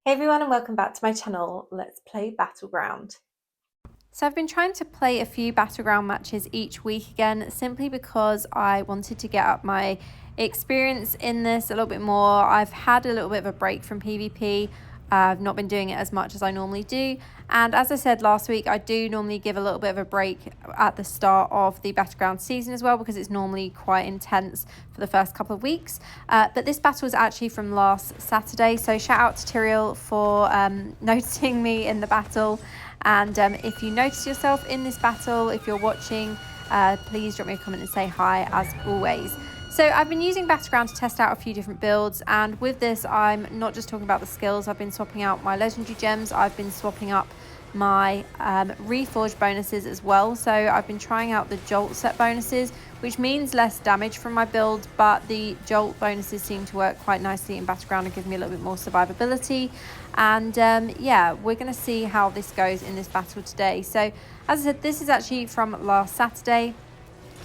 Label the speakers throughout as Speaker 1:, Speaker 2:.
Speaker 1: Hey everyone and welcome back to my channel. Let's play Battleground.
Speaker 2: So I've been trying to play a few Battleground matches each week again, simply because I wanted to get up my experience in this a little bit more. I've had a little bit of a break from PvP. I've not been doing it as much as I normally do. And as I said last week, I do normally give a little bit of a break at the start of the Battleground season as well, because it's normally quite intense for the first couple of weeks. But this battle was actually from last Saturday. So shout out to Tyrael for noticing me in the battle. And if you notice yourself in this battle, if you're watching, please drop me a comment and say hi as always. So I've been using Battleground to test out a few different builds, and with this I'm not just talking about the skills. I've been swapping out my legendary gems, I've been swapping up my reforged bonuses as well. So I've been trying out the jolt set bonuses, which means less damage from my build, but the jolt bonuses seem to work quite nicely in Battleground and give me a little bit more survivability. And yeah, we're going to see how this goes in this battle today. So as I said, this is actually from last Saturday.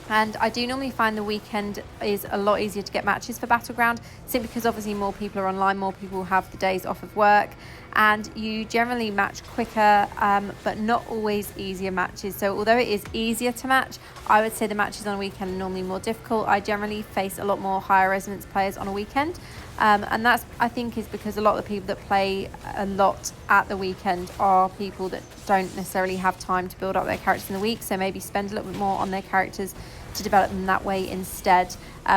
Speaker 2: And I do normally find the weekend is a lot easier to get matches for Battleground, simply because obviously more people are online, more people have the days off of work, and you generally match quicker, but not always easier matches. So although it is easier to match, I would say the matches on a weekend are normally more difficult. I generally face a lot more higher resonance players on a weekend. And that's, I think, is because a lot of the people that play a lot at the weekend are people that don't necessarily have time to build up their characters in the week, so maybe spend a little bit more on their characters to develop them that way instead,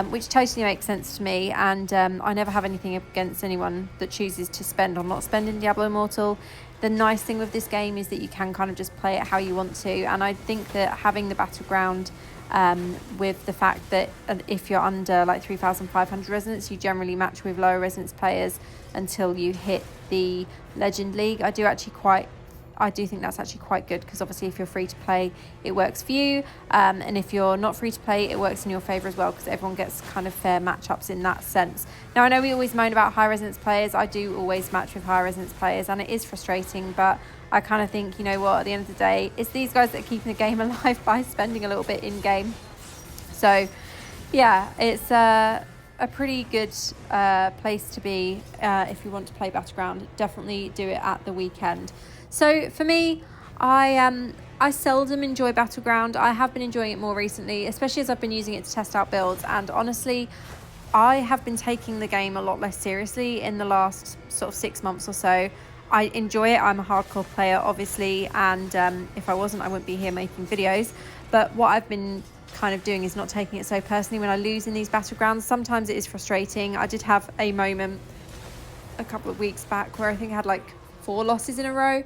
Speaker 2: which totally makes sense to me. And I never have anything against anyone that chooses to spend or not spend in Diablo Immortal. The nice thing with this game is that you can kind of just play it how you want to, and I think that having the Battleground, with the fact that if you're under like 3,500 resonance, you generally match with lower resonance players until you hit the Legend League. I do think that's actually quite good, because obviously if you're free to play, it works for you, and if you're not free to play, it works in your favour as well, because everyone gets kind of fair matchups in that sense. Now, I know we always moan about high resonance players. I do always match with high resonance players, and it is frustrating, but I kind of think, you know what, at the end of the day, it's these guys that are keeping the game alive by spending a little bit in game. So yeah, it's a pretty good place to be if you want to play Battleground. Definitely do it at the weekend. So for me, I seldom enjoy Battleground. I have been enjoying it more recently, especially as I've been using it to test out builds. And honestly, I have been taking the game a lot less seriously in the last sort of 6 months or so. I enjoy it. I'm a hardcore player, obviously, and if I wasn't, I wouldn't be here making videos. But what I've been kind of doing is not taking it so personally when I lose in these Battlegrounds. Sometimes it is frustrating. I did have a moment a couple of weeks back where I think I had like 4 losses in a row,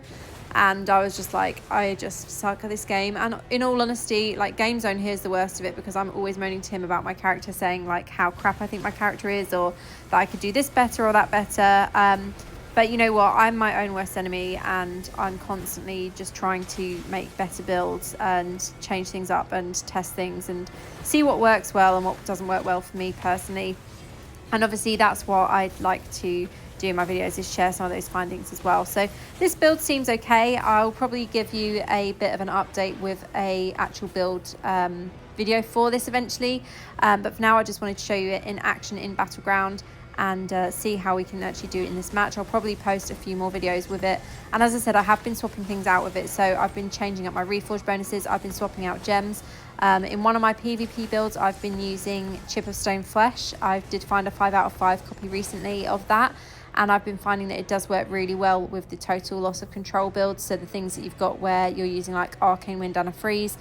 Speaker 2: and I was just like, I just suck at this game. And in all honesty, like, Game Zone here's the worst of it, because I'm always moaning to him about my character, saying like how crap I think my character is, or that I could do this better or that better. But you know what, I'm my own worst enemy, and I'm constantly just trying to make better builds and change things up and test things and see what works well and what doesn't work well for me personally. And obviously that's what I'd like to do in my videos, is share some of those findings as well. So this build seems okay. I'll probably give you a bit of an update with a actual build video for this eventually, but for now I just wanted to show you it in action in Battleground and see how we can actually do it in this match. I'll probably post a few more videos with it, and as I said, I have been swapping things out with it. So I've been changing up my reforged bonuses, I've been swapping out gems. In one of my PvP builds, I've been using Chip of Stone Flesh. I did find a 5 out of 5 copy recently of that, and I've been finding that it does work really well with the total loss of control builds. So the things that you've got where you're using like Arcane Wind and a Freeze,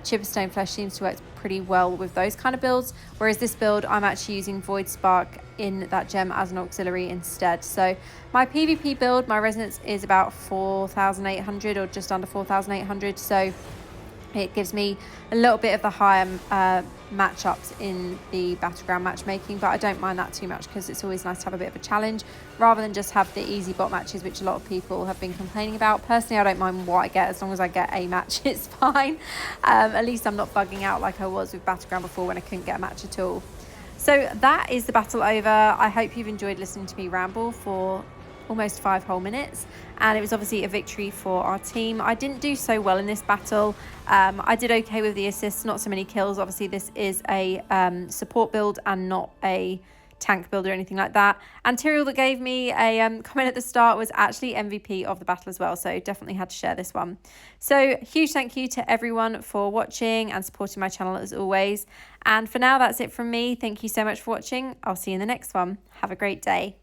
Speaker 2: Chip of Stone Flesh seems to work pretty well with those kind of builds. Whereas this build, I'm actually using Void Spark in that gem as an auxiliary instead. So my PvP build, my resonance is about 4,800 or just under 4,800. So it gives me a little bit of the higher matchups in the Battleground matchmaking, but I don't mind that too much, because it's always nice to have a bit of a challenge rather than just have the easy bot matches, which a lot of people have been complaining about. Personally, I don't mind what I get, as long as I get a match, it's fine. At least I'm not bugging out like I was with Battleground before, when I couldn't get a match at all. So that is the battle over. I hope you've enjoyed listening to me ramble for almost 5 whole minutes, and it was obviously a victory for our team. I didn't do so well in this battle. I did okay with the assists, not so many kills. Obviously this is a support build and not a tank build or anything like that. And Tyrrell, that gave me a comment at the start, was actually MVP of the battle as well, so definitely had to share this one. So huge thank you to everyone for watching and supporting my channel as always. And for now, that's it from me. Thank you so much for watching. I'll see you in the next one. Have a great day.